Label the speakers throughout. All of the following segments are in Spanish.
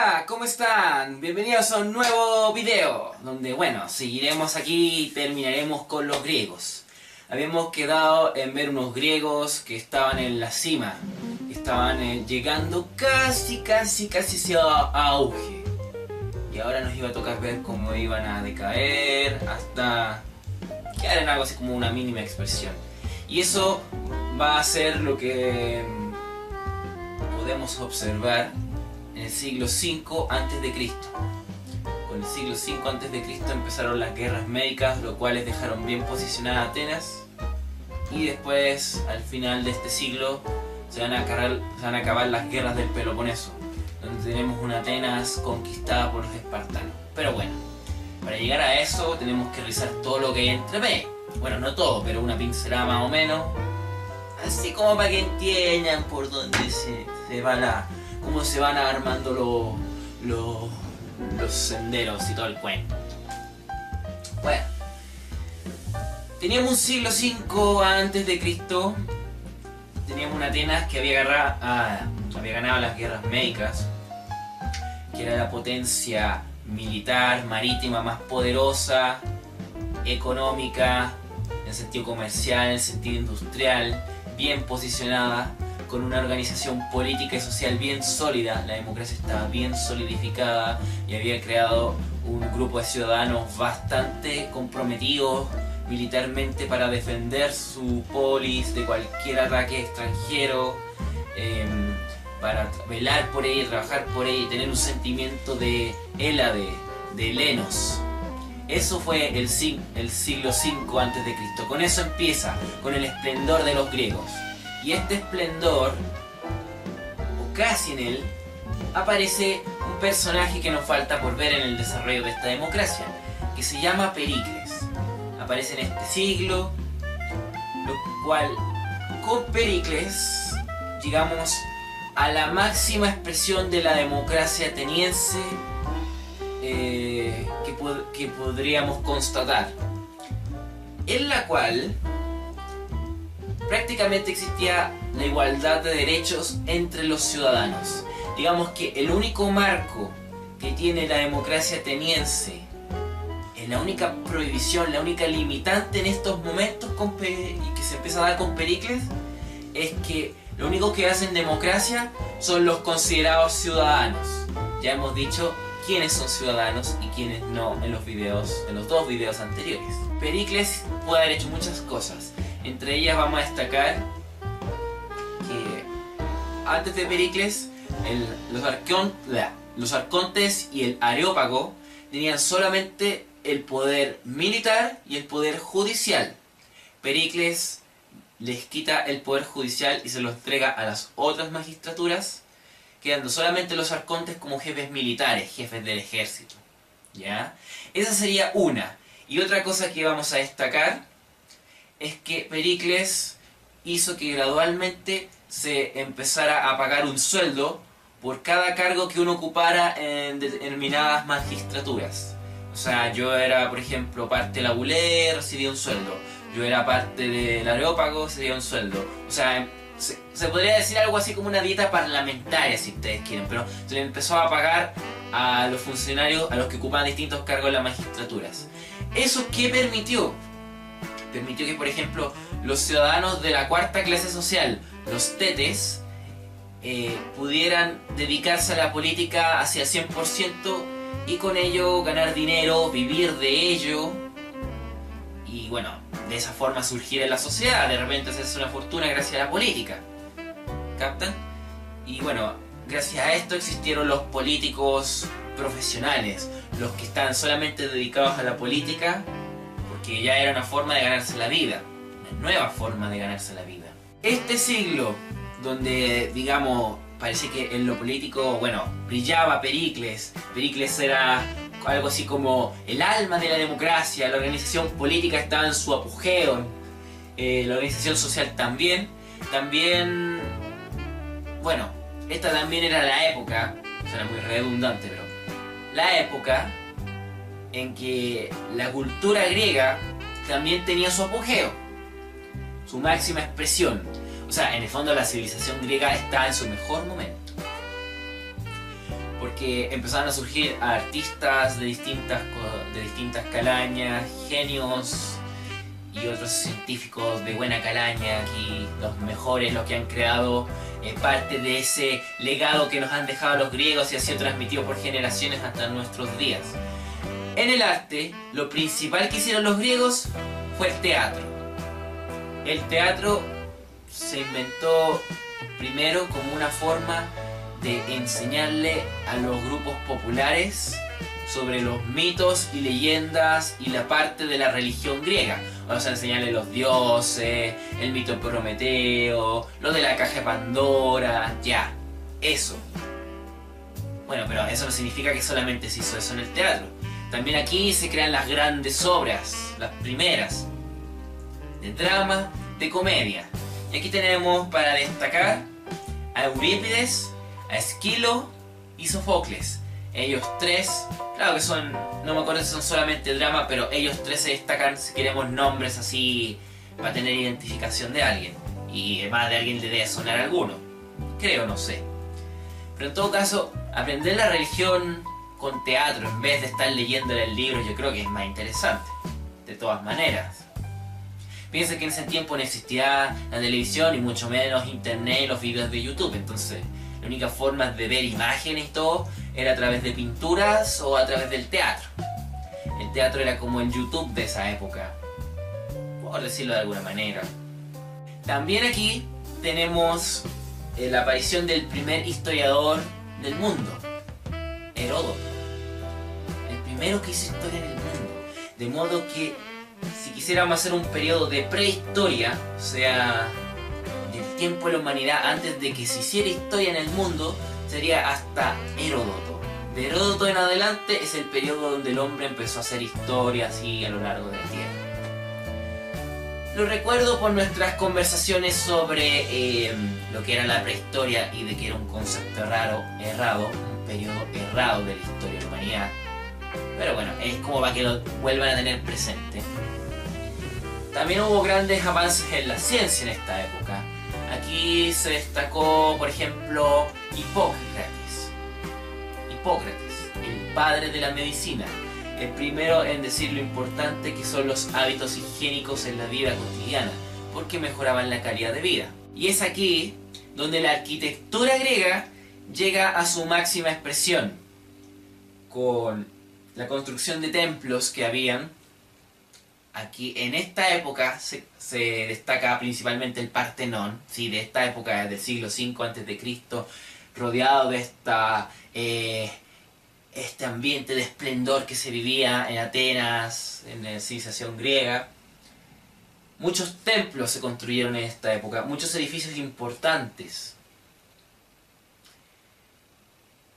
Speaker 1: Hola, ¿cómo están? Bienvenidos a un nuevo video, donde, bueno, seguiremos aquí y terminaremos con los griegos. Habíamos quedado en ver unos griegos que estaban en la cima, estaban llegando casi hacia auge. Y ahora nos iba a tocar ver cómo iban a decaer hasta quedar en algo así como una mínima expresión. Y eso va a ser lo que podemos observar en el siglo V a.C. Con el siglo V a.C. empezaron las guerras médicas, lo cuales dejaron bien posicionada a Atenas. Y después, al final de este siglo, se van a acabar las guerras del Peloponeso, donde tenemos una Atenas conquistada por los espartanos. Pero bueno, para llegar a eso tenemos que revisar todo lo que hay entre medio. Bueno, no todo, pero una pincelada más o menos. Así como para que entiendan por dónde cómo se van armando los senderos y todo el cuento. Bueno, teníamos un siglo V a.C. Teníamos una Atenas que había ganado las guerras médicas, que era la potencia militar, marítima más poderosa, económica, en el sentido comercial, en el sentido industrial, bien posicionada, con una organización política y social bien sólida. La democracia estaba bien solidificada y había creado un grupo de ciudadanos bastante comprometidos militarmente para defender su polis de cualquier ataque extranjero, para velar por ella, trabajar por ella y tener un sentimiento de Hélade, de helenos. Eso fue el siglo V a.C. Con eso empieza, con el esplendor de los griegos. Y este esplendor, o casi en él, aparece un personaje que nos falta por ver en el desarrollo de esta democracia, que se llama Pericles. Aparece en este siglo, lo cual, con Pericles, llegamos a la máxima expresión de la democracia ateniense que podríamos constatar, en la cual prácticamente existía la igualdad de derechos entre los ciudadanos. Digamos que el único marco que tiene la democracia ateniense, la única prohibición, la única limitante en estos momentos y que se empieza a dar con Pericles, es que lo único que hacen democracia son los considerados ciudadanos. Ya hemos dicho quiénes son ciudadanos y quiénes no en los dos videos anteriores. Pericles puede haber hecho muchas cosas. Entre ellas vamos a destacar que antes de Pericles los arcontes y el areópago tenían solamente el poder militar y el poder judicial. Pericles les quita el poder judicial y se lo entrega a las otras magistraturas, quedando solamente los arcontes como jefes militares, jefes del ejército. ¿Ya? Esa sería una. Y otra cosa que vamos a destacar es que Pericles hizo que gradualmente se empezara a pagar un sueldo por cada cargo que uno ocupara en determinadas magistraturas. O sea, yo era, por ejemplo, parte de la Bulé, recibía un sueldo. Yo era parte del Areópago, recibía un sueldo. O sea, se podría decir algo así como una dieta parlamentaria, si ustedes quieren, pero se le empezó a pagar a los funcionarios, a los que ocupaban distintos cargos en las magistraturas. ¿Eso qué permitió? Permitió que, por ejemplo, los ciudadanos de la cuarta clase social, los tetes, pudieran dedicarse a la política hacia el 100% y con ello ganar dinero, vivir de ello y, bueno, de esa forma surgir en la sociedad, de repente hacerse una fortuna gracias a la política. ¿Captan? Y bueno, gracias a esto existieron los políticos profesionales, los que estaban solamente dedicados a la política, porque ya era una forma de ganarse la vida, una nueva forma de ganarse la vida. Este siglo, donde, digamos, parece que en lo político, bueno, brillaba Pericles. Pericles era algo así como el alma de la democracia, la organización política estaba en su apogeo, la organización social también, bueno, esta también era la época, suena muy redundante, pero la época en que la cultura griega también tenía su apogeo, su máxima expresión. O sea, en el fondo la civilización griega está en su mejor momento. porque empezaron a surgir artistas de distintas calañas, genios y otros científicos de buena calaña, aquí los mejores, los que han creado parte de ese legado que nos han dejado los griegos y ha sido transmitido por generaciones hasta nuestros días. En el arte, lo principal que hicieron los griegos fue el teatro. El teatro se inventó primero como una forma de enseñarle a los grupos populares sobre los mitos y leyendas y la parte de la religión griega. Vamos a enseñarle los dioses, el mito de Prometeo, lo de la caja de Pandora, ya, eso. Bueno, pero eso no significa que solamente se hizo eso en el teatro. También aquí se crean las grandes obras, las primeras, de drama, de comedia. Y aquí tenemos para destacar a Eurípides, a Esquilo y Sofocles. Ellos tres, claro que son, no me acuerdo si son solamente drama, pero ellos tres se destacan si queremos nombres así para tener identificación de alguien. Y además de alguien le debe sonar alguno. Creo, no sé. Pero en todo caso, aprender la religión con teatro en vez de estar leyendo el libro yo creo que es más interesante. De todas maneras. Piensen que en ese tiempo no existía la televisión y mucho menos internet y los videos de YouTube. Entonces, la única forma de ver imágenes y todo era a través de pinturas o a través del teatro. El teatro era como el YouTube de esa época, por decirlo de alguna manera. También aquí tenemos la aparición del primer historiador del mundo, Heródoto. El primero que hizo historia en el mundo. De modo que si quisiéramos hacer un periodo de prehistoria, o sea, del tiempo de la humanidad antes de que se hiciera historia en el mundo, sería hasta Heródoto. De Heródoto en adelante es el periodo donde el hombre empezó a hacer historia así a lo largo de la Tierra. Lo recuerdo por nuestras conversaciones sobre lo que era la prehistoria y de que era un concepto errado, un periodo errado de la historia de la humanidad. Pero bueno, es como para que lo vuelvan a tener presente. También hubo grandes avances en la ciencia en esta época. Aquí se destacó, por ejemplo, Hipócrates, el padre de la medicina. El primero en decir lo importante que son los hábitos higiénicos en la vida cotidiana, porque mejoraban la calidad de vida. Y es aquí donde la arquitectura griega llega a su máxima expresión, con la construcción de templos que habían. Aquí en esta época se destaca principalmente el Partenón, ¿sí? De esta época del siglo V a.C., rodeado de este ambiente de esplendor que se vivía en Atenas, en la civilización griega. Muchos templos se construyeron en esta época, muchos edificios importantes.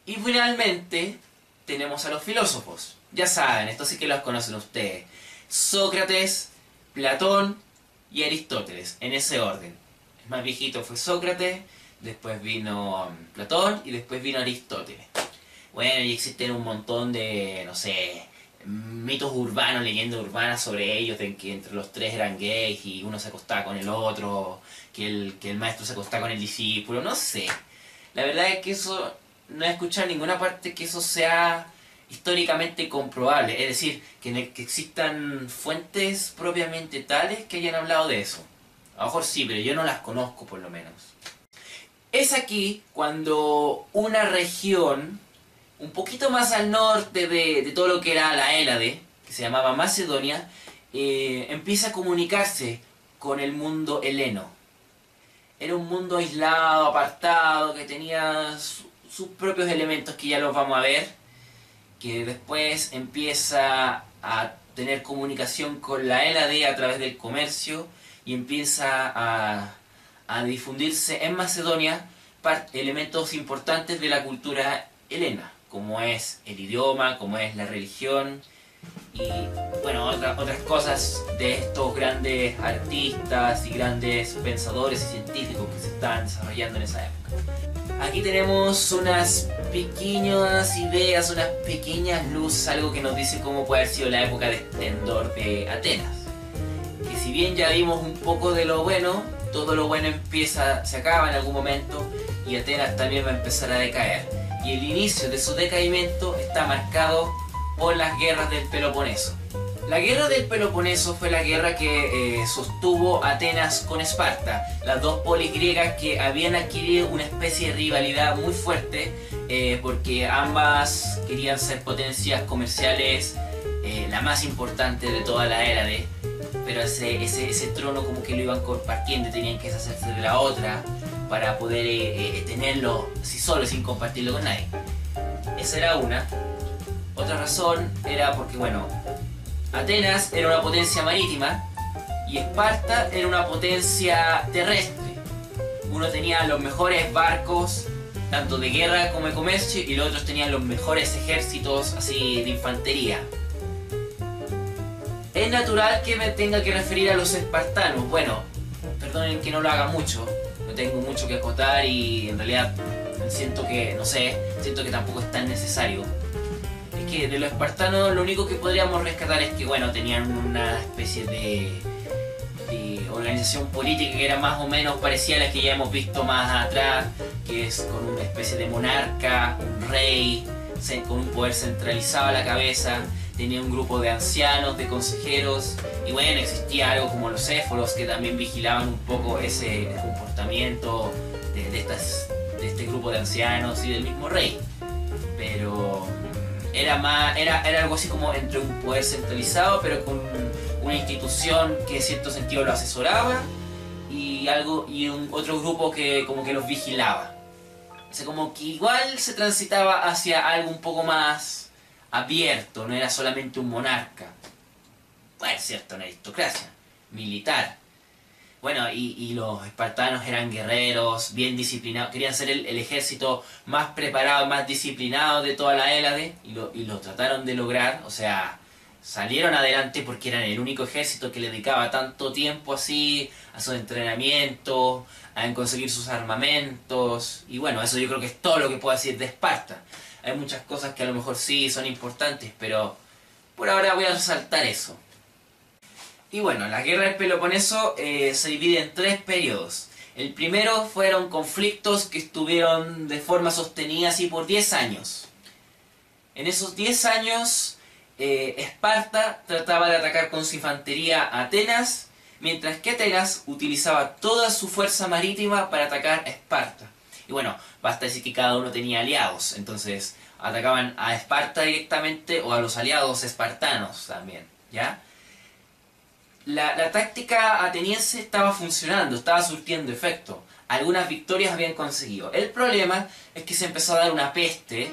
Speaker 1: Y finalmente tenemos a los filósofos. Ya saben, estos sí que los conocen ustedes. Sócrates, Platón y Aristóteles, en ese orden. El más viejito fue Sócrates, después vino Platón y después vino Aristóteles. Bueno, y existen un montón de, no sé, mitos urbanos, leyendas urbanas sobre ellos, de que entre los tres eran gays y uno se acostaba con el otro, que el maestro se acostaba con el discípulo, no sé. La verdad es que eso, no he escuchado en ninguna parte que eso sea históricamente comprobable, es decir, que existan fuentes propiamente tales que hayan hablado de eso. A lo mejor sí, pero yo no las conozco por lo menos. Es aquí cuando una región un poquito más al norte de todo lo que era la Hélade, que se llamaba Macedonia, empieza a comunicarse con el mundo heleno. Era un mundo aislado, apartado, que tenía sus propios elementos que ya los vamos a ver, que después empieza a tener comunicación con la Hélade a través del comercio y empieza a difundirse en Macedonia elementos importantes de la cultura helena, como es el idioma, como es la religión y bueno, otras cosas de estos grandes artistas y grandes pensadores y científicos que se estaban desarrollando en esa época. Aquí tenemos unas pequeñas ideas, unas pequeñas luces, algo que nos dice cómo puede haber sido la época de esplendor de Atenas. Que si bien ya vimos un poco de lo bueno, todo lo bueno se acaba en algún momento y Atenas también va a empezar a decaer. y el inicio de su decaimiento está marcado por las guerras del Peloponeso. La guerra del Peloponeso fue la guerra que sostuvo Atenas con Esparta, las dos polis griegas que habían adquirido una especie de rivalidad muy fuerte porque ambas querían ser potencias comerciales, la más importante de toda la Hélade, pero ese trono como que lo iban compartiendo y tenían que deshacerse de la otra para poder tenerlo así solo sin compartirlo con nadie. Esa era una. Otra razón era porque, bueno, Atenas era una potencia marítima y Esparta era una potencia terrestre. Uno tenía los mejores barcos, tanto de guerra como de comercio, y los otros tenían los mejores ejércitos así de infantería. Es natural que me tenga que referir a los espartanos. Bueno, perdonen que no lo haga mucho, no tengo mucho que acotar y en realidad siento que, no sé, siento que tampoco es tan necesario. Es que de los espartanos lo único que podríamos rescatar es que, bueno, tenían una especie de organización política que era más o menos parecida a la que ya hemos visto más atrás, que es con una especie de monarca, un rey, con un poder centralizado a la cabeza. Tenía un grupo de ancianos, de consejeros, y bueno, existía algo como los éforos que también vigilaban un poco ese comportamiento de este grupo de ancianos y del mismo rey. Pero era algo así como entre un poder centralizado, pero con una institución que en cierto sentido lo asesoraba y otro grupo que como que los vigilaba. O sea, como que igual se transitaba hacia algo un poco más abierto, no era solamente un monarca. Bueno, cierto, una aristocracia militar. Bueno, y los espartanos eran guerreros, bien disciplinados, querían ser el ejército más preparado, más disciplinado de toda la Hélade, y lo trataron de lograr. O sea, salieron adelante porque eran el único ejército que le dedicaba tanto tiempo así a su entrenamiento, a conseguir sus armamentos, y bueno, eso yo creo que es todo lo que puedo decir de Esparta. Hay muchas cosas que a lo mejor sí son importantes, pero por ahora voy a resaltar eso. Y bueno, la guerra del Peloponeso se divide en 3 periodos. El primero fueron conflictos que estuvieron de forma sostenida así por 10 años. En esos 10 años, Esparta trataba de atacar con su infantería a Atenas, mientras que Atenas utilizaba toda su fuerza marítima para atacar a Esparta. Y bueno, basta decir que cada uno tenía aliados, entonces atacaban a Esparta directamente o a los aliados espartanos también, ¿ya? La táctica ateniense estaba funcionando, estaba surtiendo efecto. Algunas victorias habían conseguido. El problema es que se empezó a dar una peste,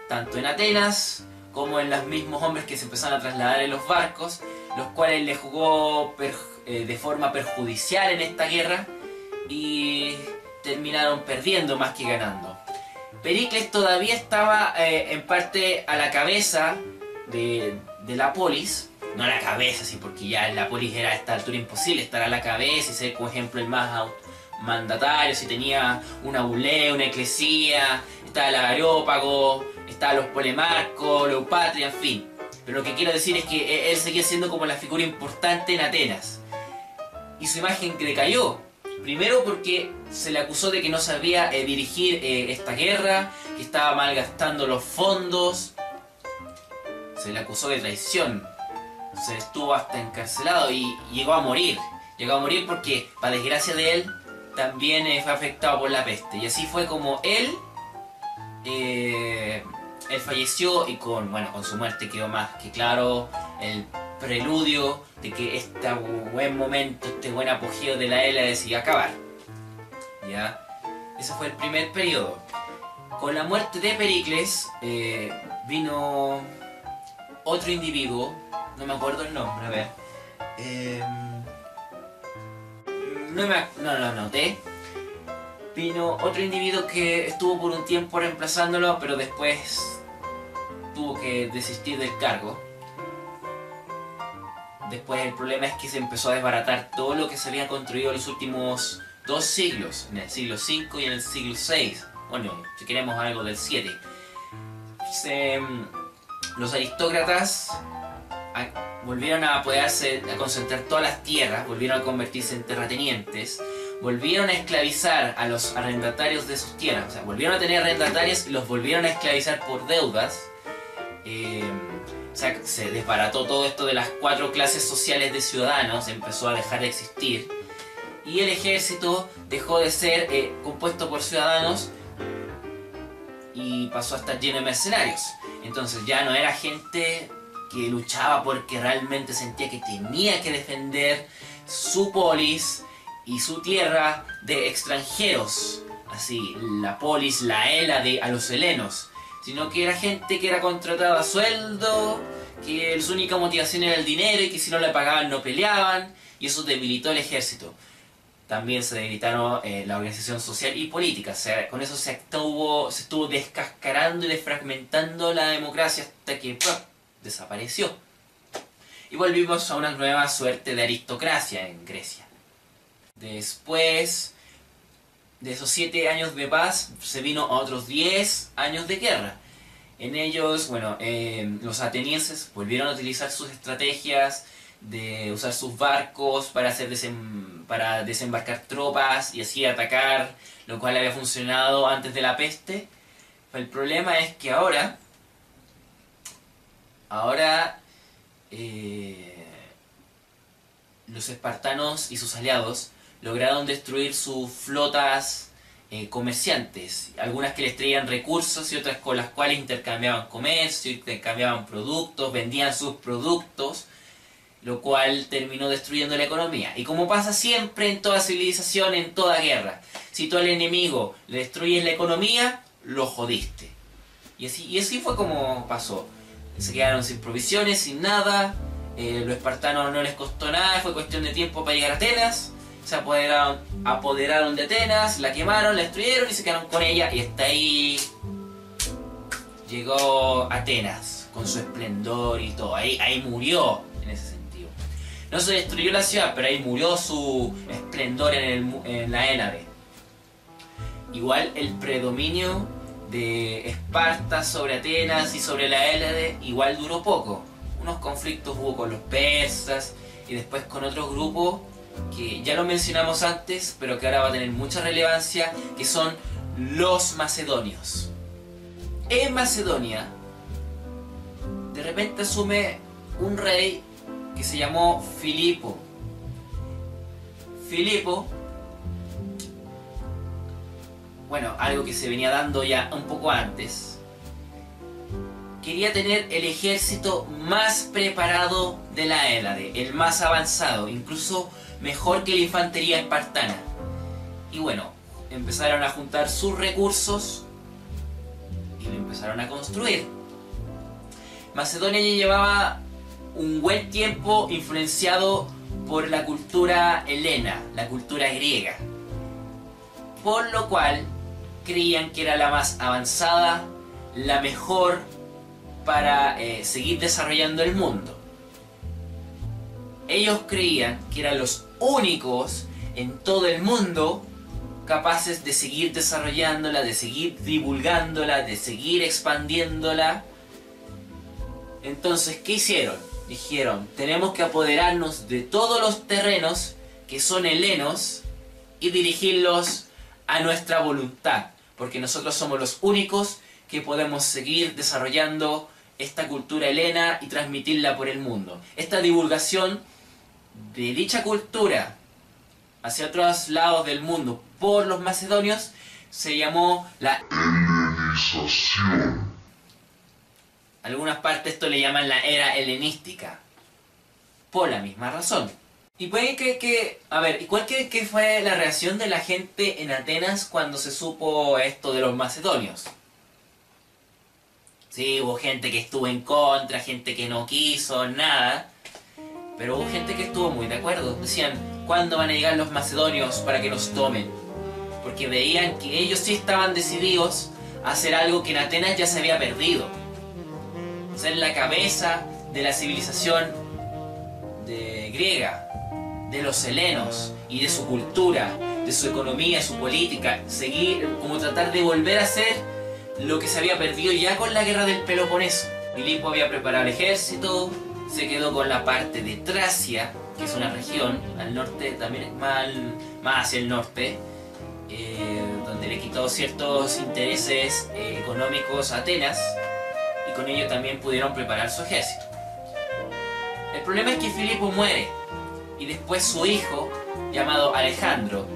Speaker 1: tanto en Atenas como en los mismos hombres que se empezaron a trasladar en los barcos, los cuales le jugó de forma perjudicial en esta guerra y terminaron perdiendo más que ganando. Pericles todavía estaba en parte a la cabeza de la polis, no a la cabeza, sí, porque ya en la polis era a esta altura imposible estar a la cabeza y ser, por ejemplo, el más mandatario, si tenía una bulea, una eclesía, estaba el Areópago, estaban los Polemarcos, Leupatria, en fin. Pero lo que quiero decir es que él seguía siendo como la figura importante en Atenas. Y su imagen decayó. Primero porque se le acusó de que no sabía dirigir esta guerra, que estaba malgastando los fondos. Se le acusó de traición. Se estuvo hasta encarcelado y llegó a morir. Llegó a morir porque, para desgracia de él, también fue afectado por la peste. Y así fue como él falleció, y con su muerte quedó más que claro el preludio de que este buen momento, este buen apogeo de la Hélade se iba a acabar. ¿Ya? Ese fue el primer periodo. Con la muerte de Pericles vino otro individuo, no me acuerdo el nombre, a ver. No lo anoté. Vino otro individuo que estuvo por un tiempo reemplazándolo, pero después tuvo que desistir del cargo. Después el problema es que se empezó a desbaratar todo lo que se había construido en los últimos 2 siglos, en el siglo V y en el siglo VI. Bueno, si queremos algo del 7. Los aristócratas volvieron a apoderarse, a concentrar todas las tierras, volvieron a convertirse en terratenientes, volvieron a esclavizar a los arrendatarios de sus tierras. O sea, volvieron a tener arrendatarios y los volvieron a esclavizar por deudas. O sea, se desbarató todo esto de las 4 clases sociales de ciudadanos, empezó a dejar de existir. Y el ejército dejó de ser compuesto por ciudadanos y pasó a estar lleno de mercenarios. Entonces ya no era gente que luchaba porque realmente sentía que tenía que defender su polis y su tierra de extranjeros, así, la polis, la Hélade, a los helenos, sino que era gente que era contratada a sueldo, que su única motivación era el dinero y que si no le pagaban no peleaban, y eso debilitó el ejército. También se debilitaron la organización social y política. O sea, con eso se estuvo descascarando y desfragmentando la democracia hasta que desapareció. Y volvimos a una nueva suerte de aristocracia en Grecia. Después de esos 7 años de paz, se vino a otros 10 años de guerra. En ellos, bueno, los atenienses volvieron a utilizar sus estrategias de usar sus barcos para desembarcar tropas y así atacar, lo cual había funcionado antes de la peste. El problema es que ahora los espartanos y sus aliados lograron destruir sus flotas comerciantes, algunas que les traían recursos y otras con las cuales intercambiaban comercio, intercambiaban productos, vendían sus productos, lo cual terminó destruyendo la economía. Y como pasa siempre en toda civilización, en toda guerra, si tú al enemigo le destruyes la economía, lo jodiste. Y así fue como pasó. Se quedaron sin provisiones, sin nada. Los espartanos no les costó nada, fue cuestión de tiempo para llegar a Atenas. Se apoderaron de Atenas, la quemaron, la destruyeron y se quedaron con ella. Y hasta ahí llegó Atenas, con su esplendor y todo. Ahí murió, en ese sentido. No se destruyó la ciudad, pero ahí murió su esplendor en la Hélade. Igual el predominio de Esparta sobre Atenas y sobre la Hélade igual duró poco. Unos conflictos hubo con los persas y después con otros grupos que ya lo mencionamos antes, pero que ahora va a tener mucha relevancia, que son los macedonios. En Macedonia, de repente asume un rey que se llamó Filipo. Filipo, bueno, algo que se venía dando ya un poco antes, quería tener el ejército más preparado de la Hélade, el más avanzado, incluso mejor que la infantería espartana. Y bueno, empezaron a juntar sus recursos y lo empezaron a construir. Macedonia ya llevaba un buen tiempo influenciado por la cultura helena, la cultura griega, por lo cual creían que era la más avanzada, la mejor para seguir desarrollando el mundo. Ellos creían que eran los únicos en todo el mundo capaces de seguir desarrollándola, de seguir divulgándola, de seguir expandiéndola. Entonces, ¿qué hicieron? Dijeron, tenemos que apoderarnos de todos los terrenos que son helenos y dirigirlos a nuestra voluntad, porque nosotros somos los únicos que podemos seguir desarrollando esta cultura helena y transmitirla por el mundo. Esta divulgación de dicha cultura hacia otros lados del mundo por los macedonios se llamó la helenización. Algunas partes esto le llaman la era helenística, por la misma razón. Y pueden que a ver, ¿y cuál creen que fue la reacción de la gente en Atenas cuando se supo esto de los macedonios? Sí, hubo gente que estuvo en contra, gente que no quiso, nada. Pero hubo gente que estuvo muy de acuerdo. Decían, ¿cuándo van a llegar los macedonios para que nos tomen? Porque veían que ellos sí estaban decididos a hacer algo que en Atenas ya se había perdido. Ser la cabeza de la civilización griega, de los helenos y de su cultura, de su economía, su política, seguir, como tratar de volver a hacer lo que se había perdido ya con la guerra del Peloponeso. Filipo había preparado el ejército, se quedó con la parte de Tracia, que es una región al norte, también más hacia el norte, donde le quitó ciertos intereses económicos a Atenas, y con ello también pudieron preparar su ejército. El problema es que Filipo muere, y después su hijo, llamado Alejandro,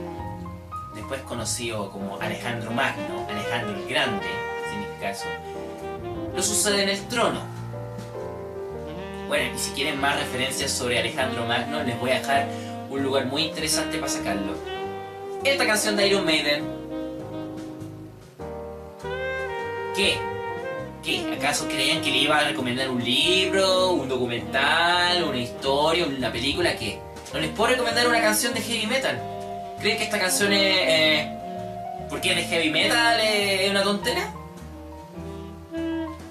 Speaker 1: después conocido como Alejandro Magno, Alejandro el Grande, significa eso, lo sucede en el trono. Bueno, y si quieren más referencias sobre Alejandro Magno, les voy a dejar un lugar muy interesante para sacarlo. Esta canción de Iron Maiden. ¿Qué? ¿Acaso creían que le iba a recomendar un libro, un documental, una historia, una película? ¿Qué? ¿No les puedo recomendar una canción de heavy metal? ¿Creen que esta canción es... porque es de heavy metal es una tontera?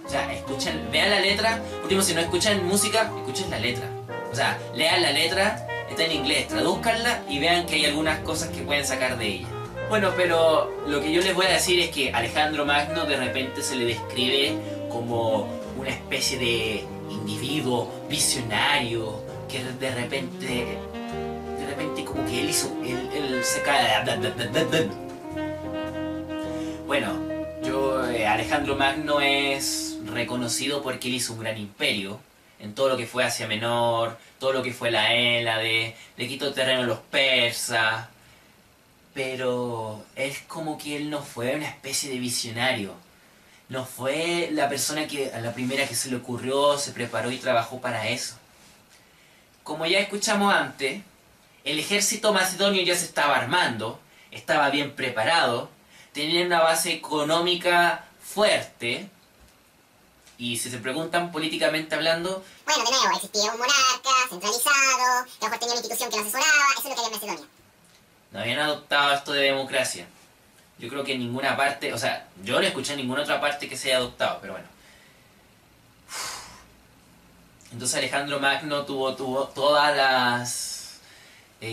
Speaker 1: O sea, escuchen, vean la letra. Por último, si no escuchan música, escuchen la letra. O sea, lean la letra, está en inglés, tradúzcanla y vean que hay algunas cosas que pueden sacar de ella. Bueno, pero lo que yo les voy a decir es que Alejandro Magno de repente se le describe como una especie de individuo visionario que de repente como que él hizo, él se cae. Bueno, Alejandro Magno es reconocido porque él hizo un gran imperio en todo lo que fue Asia Menor, todo lo que fue la Hélade, le quitó terreno a los persas, pero es como que él no fue una especie de visionario, no fue la persona que a la primera que se le ocurrió, se preparó y trabajó para eso. Como ya escuchamos antes, el ejército macedonio ya se estaba armando, estaba bien preparado, tenía una base económica fuerte, y si se preguntan políticamente hablando...
Speaker 2: Bueno, de nuevo, existía un monarca centralizado, que a lo mejor tenía una institución que lo asesoraba, eso es lo que había en Macedonia.
Speaker 1: No habían adoptado esto de democracia. Yo creo que en ninguna parte, o sea, yo no escuché en ninguna otra parte que se haya adoptado, pero bueno. Entonces Alejandro Magno tuvo todas las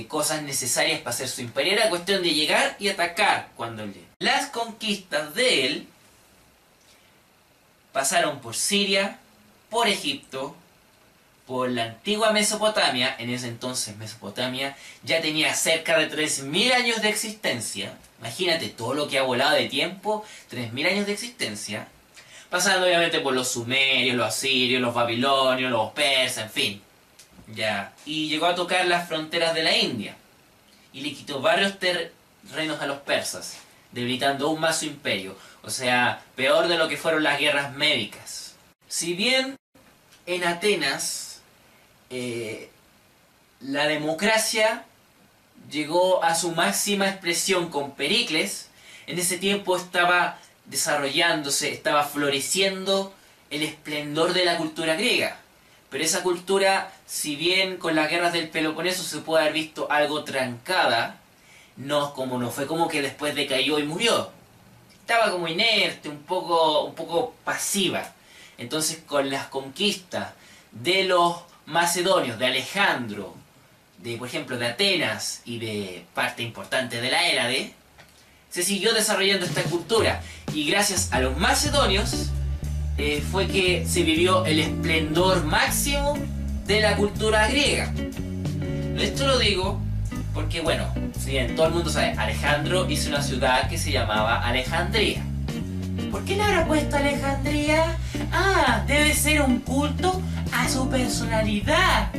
Speaker 1: cosas necesarias para hacer su imperio. Era cuestión de llegar y atacar cuando él llegue. Las conquistas de él pasaron por Siria, por Egipto, por la antigua Mesopotamia. En ese entonces Mesopotamia ya tenía cerca de 3000 años de existencia. Imagínate todo lo que ha volado de tiempo, 3000 años de existencia. Pasando obviamente por los sumerios, los asirios, los babilonios, los persas, en fin. Ya. Y llegó a tocar las fronteras de la India. Y le quitó varios terrenos a los persas, debilitando aún más su imperio. O sea, peor de lo que fueron las guerras médicas. Si bien en Atenas la democracia llegó a su máxima expresión con Pericles, en ese tiempo estaba desarrollándose, estaba floreciendo el esplendor de la cultura griega. Pero esa cultura, si bien con las guerras del Peloponeso se puede haber visto algo trancada, no fue como que después decayó y murió. Estaba como inerte, un poco pasiva. Entonces con las conquistas de los macedonios, de Alejandro, por ejemplo de Atenas y de parte importante de la Hélade, se siguió desarrollando esta cultura. Y gracias a los macedonios fue que se vivió el esplendor máximo de la cultura griega. Esto lo digo porque, bueno, si bien todo el mundo sabe, Alejandro hizo una ciudad que se llamaba Alejandría. ¿Por qué le habrá puesto Alejandría? Ah, debe ser un culto a su personalidad.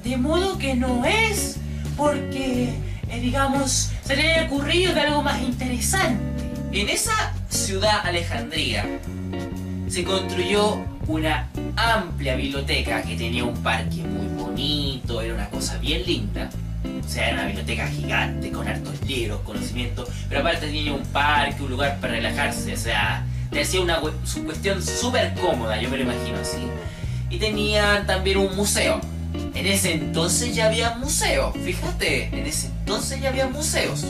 Speaker 1: De modo que no es porque, digamos, se le haya ocurrido de algo más interesante. En esa ciudad Alejandría se construyó una amplia biblioteca que tenía un parque muy bonito, era una cosa bien linda. O sea, era una biblioteca gigante con hartos libros, conocimientos, pero aparte tenía un parque, un lugar para relajarse, o sea, te hacía su cuestión súper cómoda, yo me lo imagino así. Y tenían también un museo. En ese entonces ya había museos, fíjate, en ese entonces ya había museos.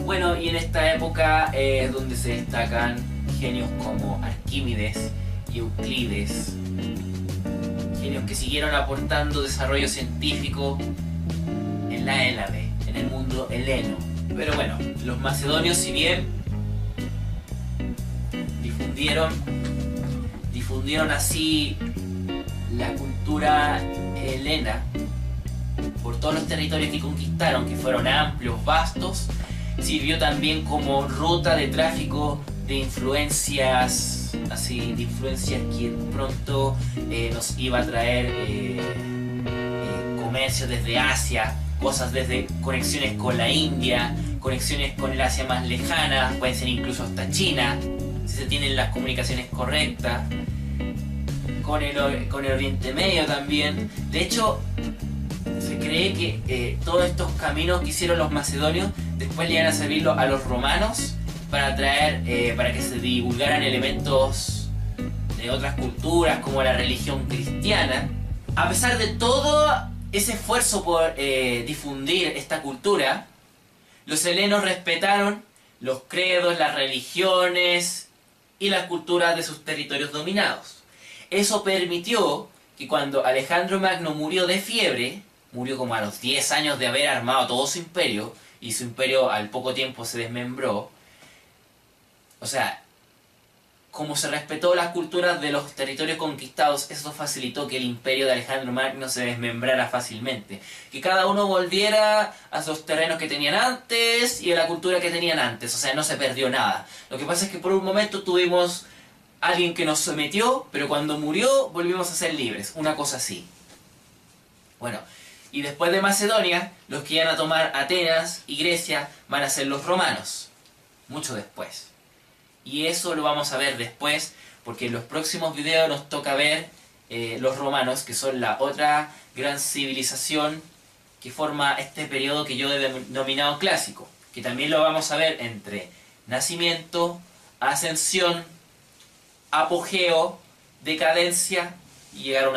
Speaker 1: Bueno, y en esta época es donde se destacan genios como Arquímedes y Euclides, genios que siguieron aportando desarrollo científico en la Hélade, en el mundo heleno. Pero bueno, los macedonios, si bien difundieron así la cultura helena, por todos los territorios que conquistaron, que fueron amplios, vastos, sirvió también como ruta de tráfico de influencias, así, de influencias que pronto nos iba a traer comercio desde Asia, cosas desde conexiones con la India, conexiones con el Asia más lejana, pueden ser incluso hasta China, si se tienen las comunicaciones correctas, con el Oriente Medio también. De hecho, se cree que todos estos caminos que hicieron los macedonios después le iban a servir a los romanos para traer, para que se divulgaran elementos de otras culturas como la religión cristiana. A pesar de todo ese esfuerzo por difundir esta cultura, los helenos respetaron los credos, las religiones y las culturas de sus territorios dominados. Eso permitió que cuando Alejandro Magno murió de fiebre, murió como a los 10 años de haber armado todo su imperio, y su imperio al poco tiempo se desmembró. O sea, como se respetó las culturas de los territorios conquistados, eso facilitó que el imperio de Alejandro Magno se desmembrara fácilmente. Que cada uno volviera a los terrenos que tenían antes y a la cultura que tenían antes. O sea, no se perdió nada. Lo que pasa es que por un momento tuvimos alguien que nos sometió, pero cuando murió volvimos a ser libres. Una cosa así. Bueno, y después de Macedonia, los que iban a tomar Atenas y Grecia van a ser los romanos. Mucho después. Y eso lo vamos a ver después, porque en los próximos videos nos toca ver los romanos, que son la otra gran civilización que forma este periodo que yo he denominado clásico. Que también lo vamos a ver entre nacimiento, ascensión, apogeo, decadencia y llegar a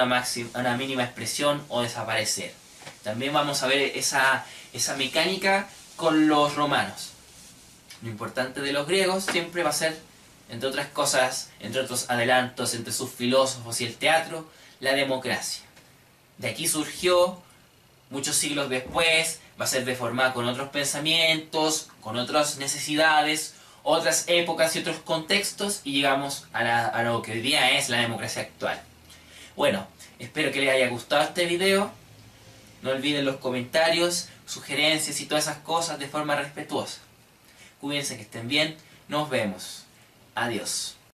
Speaker 1: una mínima expresión o desaparecer. También vamos a ver esa mecánica con los romanos. Lo importante de los griegos siempre va a ser, entre otras cosas, entre otros adelantos entre sus filósofos y el teatro, la democracia. De aquí surgió, muchos siglos después, va a ser deformada con otros pensamientos, con otras necesidades, otras épocas y otros contextos, y llegamos a lo que hoy día es la democracia actual. Bueno, espero que les haya gustado este video. No olviden los comentarios, sugerencias y todas esas cosas de forma respetuosa. Cuídense, que estén bien. Nos vemos. Adiós.